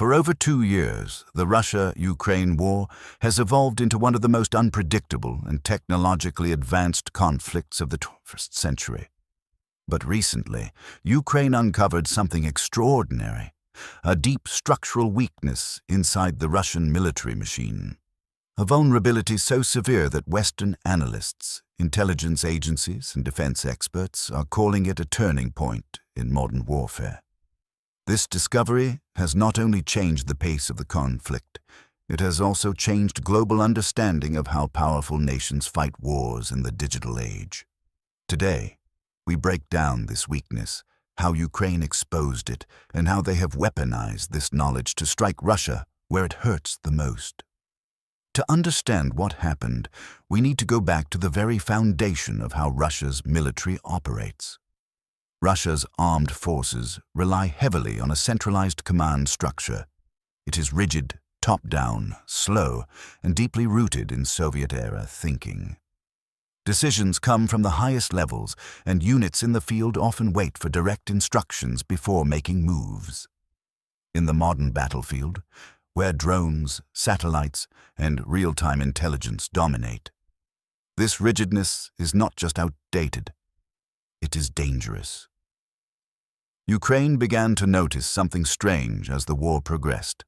For over 2 years, the Russia-Ukraine war has evolved into one of the most unpredictable and technologically advanced conflicts of the 21st century. But recently, Ukraine uncovered something extraordinary, a deep structural weakness inside the Russian military machine. A vulnerability so severe that Western analysts, intelligence agencies, and defense experts are calling it a turning point in modern warfare. This discovery has not only changed the pace of the conflict, it has also changed global understanding of how powerful nations fight wars in the digital age. Today, we break down this weakness, how Ukraine exposed it, and how they have weaponized this knowledge to strike Russia where it hurts the most. To understand what happened, we need to go back to the very foundation of how Russia's military operates. Russia's armed forces rely heavily on a centralized command structure. It is rigid, top-down, slow, and deeply rooted in Soviet-era thinking. Decisions come from the highest levels, and units in the field often wait for direct instructions before making moves. In the modern battlefield, where drones, satellites, and real-time intelligence dominate, this rigidness is not just outdated, it is dangerous. Ukraine began to notice something strange as the war progressed.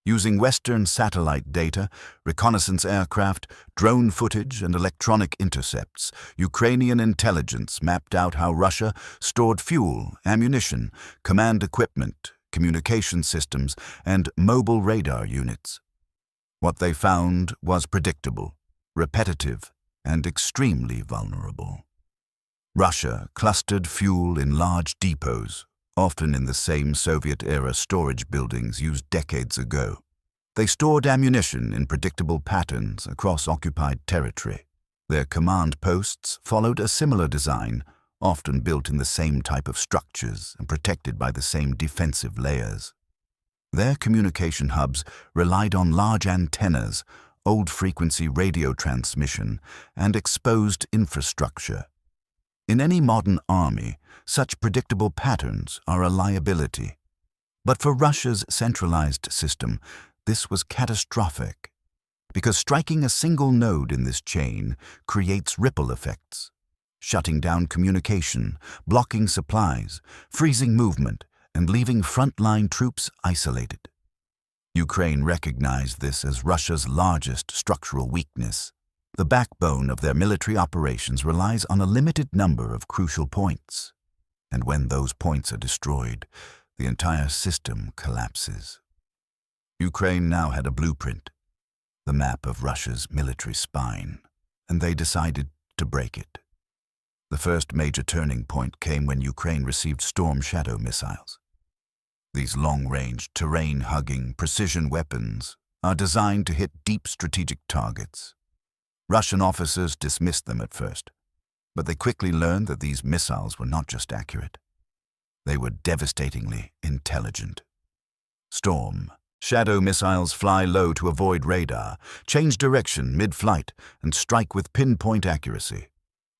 Using Western satellite data, reconnaissance aircraft, drone footage, and electronic intercepts, Ukrainian intelligence mapped out how Russia stored fuel, ammunition, command equipment, communication systems, and mobile radar units. What they found was predictable, repetitive, and extremely vulnerable. Russia clustered fuel in large depots, often in the same Soviet-era storage buildings used decades ago. They stored ammunition in predictable patterns across occupied territory. Their command posts followed a similar design, often built in the same type of structures and protected by the same defensive layers. Their communication hubs relied on large antennas, old-frequency radio transmission, and exposed infrastructure. In any modern army, such predictable patterns are a liability. But for Russia's centralized system, this was catastrophic, because striking a single node in this chain creates ripple effects, shutting down communication, blocking supplies, freezing movement, and leaving frontline troops isolated. Ukraine recognized this as Russia's largest structural weakness. The backbone of their military operations relies on a limited number of crucial points, and when those points are destroyed, the entire system collapses. Ukraine now had a blueprint, the map of Russia's military spine, and they decided to break it. The first major turning point came when Ukraine received Storm Shadow missiles. These long-range, terrain-hugging, precision weapons are designed to hit deep strategic targets. Russian officers dismissed them at first, but they quickly learned that these missiles were not just accurate. They were devastatingly intelligent. Storm Shadow missiles fly low to avoid radar, change direction mid-flight, and strike with pinpoint accuracy.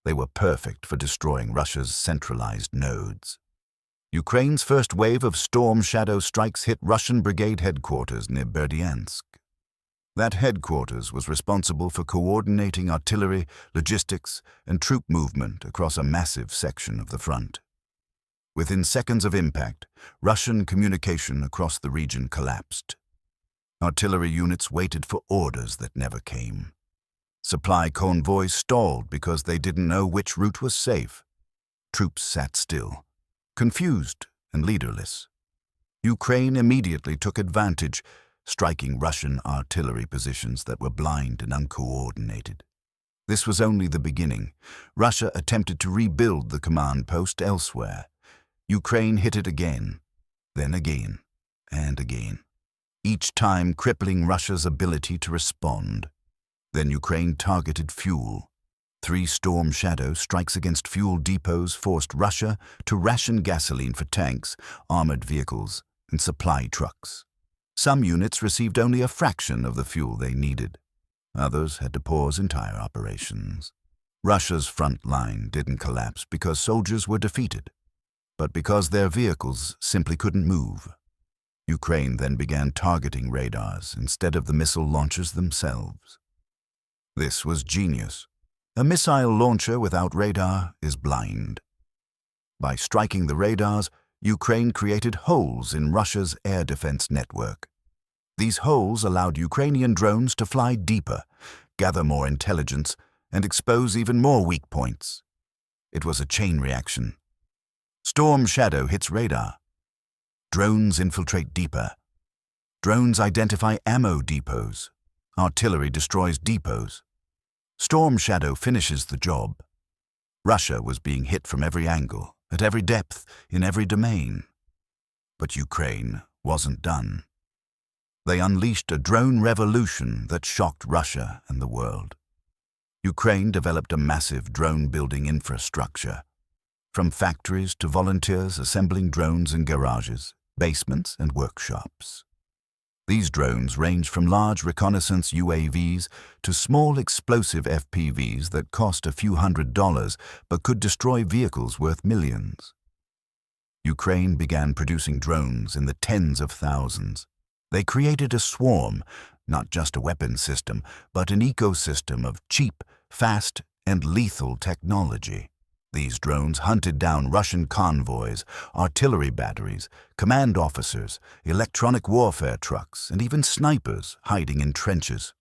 They were perfect for destroying Russia's centralized nodes. Ukraine's first wave of Storm Shadow strikes hit Russian brigade headquarters near Berdyansk. That headquarters was responsible for coordinating artillery, logistics, and troop movement across a massive section of the front. Within seconds of impact, Russian communication across the region collapsed. Artillery units waited for orders that never came. Supply convoys stalled because they didn't know which route was safe. Troops sat still, confused and leaderless. Ukraine immediately took advantage, striking Russian artillery positions that were blind and uncoordinated. This was only the beginning. Russia attempted to rebuild the command post elsewhere. Ukraine hit it again, then again, and again, each time crippling Russia's ability to respond. Then Ukraine targeted fuel. 3 Storm Shadow strikes against fuel depots forced Russia to ration gasoline for tanks, armored vehicles, and supply trucks. Some units received only a fraction of the fuel they needed. Others had to pause entire operations. Russia's front line didn't collapse because soldiers were defeated, but because their vehicles simply couldn't move. Ukraine then began targeting radars instead of the missile launchers themselves. This was genius. A missile launcher without radar is blind. By striking the radars, Ukraine created holes in Russia's air defense network. These holes allowed Ukrainian drones to fly deeper, gather more intelligence, and expose even more weak points. It was a chain reaction. Storm Shadow hits radar. Drones infiltrate deeper. Drones identify ammo depots. Artillery destroys depots. Storm Shadow finishes the job. Russia was being hit from every angle, at every depth, in every domain. But Ukraine wasn't done. They unleashed a drone revolution that shocked Russia and the world. Ukraine developed a massive drone-building infrastructure, from factories to volunteers assembling drones in garages, basements, and workshops. These drones range from large reconnaissance UAVs to small explosive FPVs that cost a few $100s but could destroy vehicles worth millions. Ukraine began producing drones in the tens of thousands. They created a swarm, not just a weapon system, but an ecosystem of cheap, fast, and lethal technology. These drones hunted down Russian convoys, artillery batteries, command officers, electronic warfare trucks, and even snipers hiding in trenches.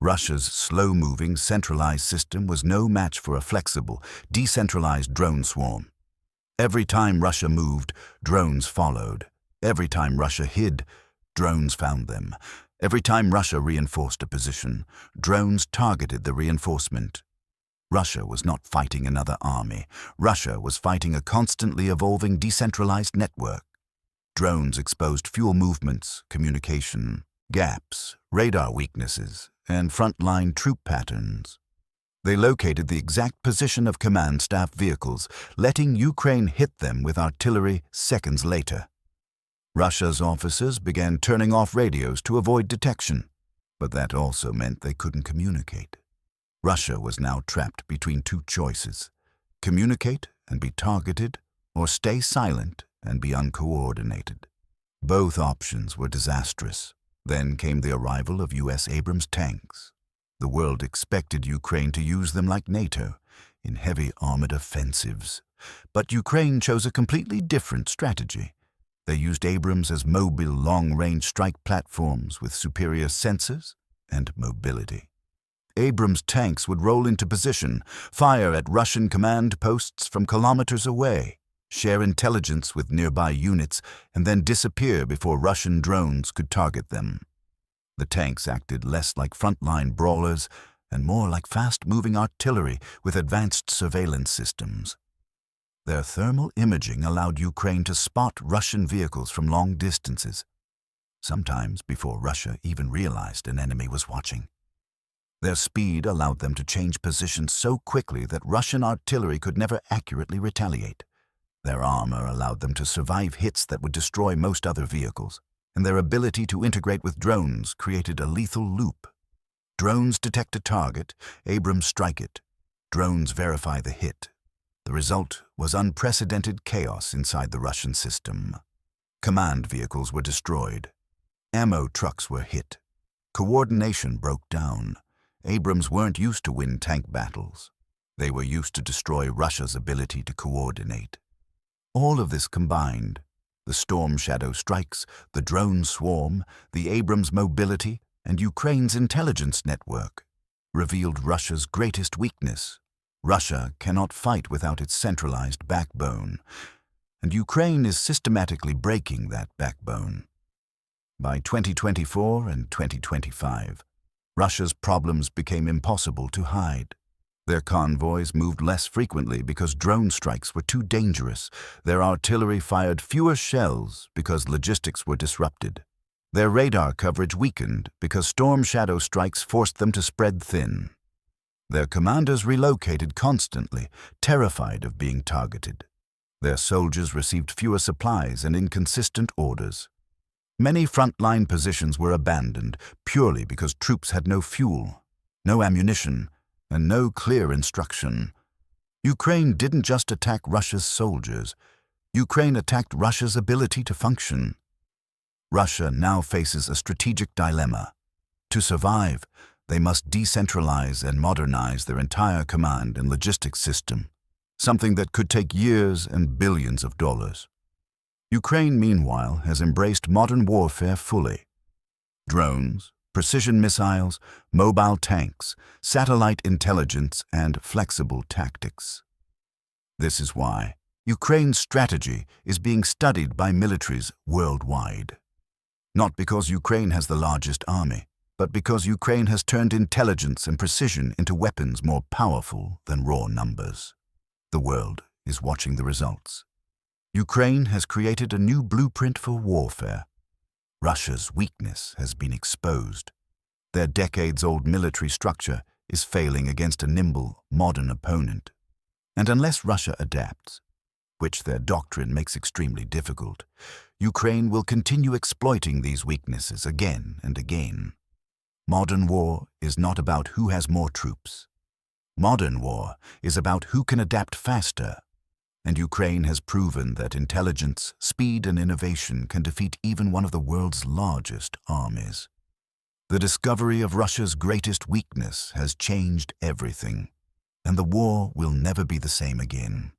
Russia's slow-moving, centralized system was no match for a flexible, decentralized drone swarm. Every time Russia moved, drones followed. Every time Russia hid, drones found them. Every time Russia reinforced a position, drones targeted the reinforcement. Russia was not fighting another army. Russia was fighting a constantly evolving decentralized network. Drones exposed fuel movements, communication, gaps, radar weaknesses, and frontline troop patterns. They located the exact position of command staff vehicles, letting Ukraine hit them with artillery seconds later. Russia's officers began turning off radios to avoid detection, but that also meant they couldn't communicate. Russia was now trapped between two choices: communicate and be targeted, or stay silent and be uncoordinated. Both options were disastrous. Then came the arrival of U.S. Abrams tanks. The world expected Ukraine to use them like NATO, in heavy armored offensives. But Ukraine chose a completely different strategy. They used Abrams as mobile, long-range strike platforms with superior sensors and mobility. Abrams tanks would roll into position, fire at Russian command posts from kilometers away, share intelligence with nearby units, and then disappear before Russian drones could target them. The tanks acted less like frontline brawlers and more like fast-moving artillery with advanced surveillance systems. Their thermal imaging allowed Ukraine to spot Russian vehicles from long distances, sometimes before Russia even realized an enemy was watching. Their speed allowed them to change positions so quickly that Russian artillery could never accurately retaliate. Their armor allowed them to survive hits that would destroy most other vehicles, and their ability to integrate with drones created a lethal loop. Drones detect a target, Abrams strike it. Drones verify the hit. The result was unprecedented chaos inside the Russian system. Command vehicles were destroyed. Ammo trucks were hit. Coordination broke down. Abrams weren't used to win tank battles. They were used to destroy Russia's ability to coordinate. All of this combined, the Storm Shadow strikes, the drone swarm, the Abrams mobility, and Ukraine's intelligence network, revealed Russia's greatest weakness. Russia cannot fight without its centralized backbone, and Ukraine is systematically breaking that backbone. By 2024 and 2025, Russia's problems became impossible to hide. Their convoys moved less frequently because drone strikes were too dangerous. Their artillery fired fewer shells because logistics were disrupted. Their radar coverage weakened because Storm Shadow strikes forced them to spread thin. Their commanders relocated constantly, terrified of being targeted. Their soldiers received fewer supplies and inconsistent orders. Many frontline positions were abandoned purely because troops had no fuel, no ammunition, and no clear instruction. Ukraine didn't just attack Russia's soldiers. Ukraine attacked Russia's ability to function. Russia now faces a strategic dilemma. To survive, they must decentralize and modernize their entire command and logistics system, something that could take years and billions of dollars. Ukraine, meanwhile, has embraced modern warfare fully. Drones, precision missiles, mobile tanks, satellite intelligence, and flexible tactics. This is why Ukraine's strategy is being studied by militaries worldwide. Not because Ukraine has the largest army, but because Ukraine has turned intelligence and precision into weapons more powerful than raw numbers. The world is watching the results. Ukraine has created a new blueprint for warfare. Russia's weakness has been exposed. Their decades-old military structure is failing against a nimble, modern opponent. And unless Russia adapts, which their doctrine makes extremely difficult, Ukraine will continue exploiting these weaknesses again and again. Modern war is not about who has more troops. Modern war is about who can adapt faster. And Ukraine has proven that intelligence, speed, and innovation can defeat even one of the world's largest armies. The discovery of Russia's greatest weakness has changed everything, and the war will never be the same again.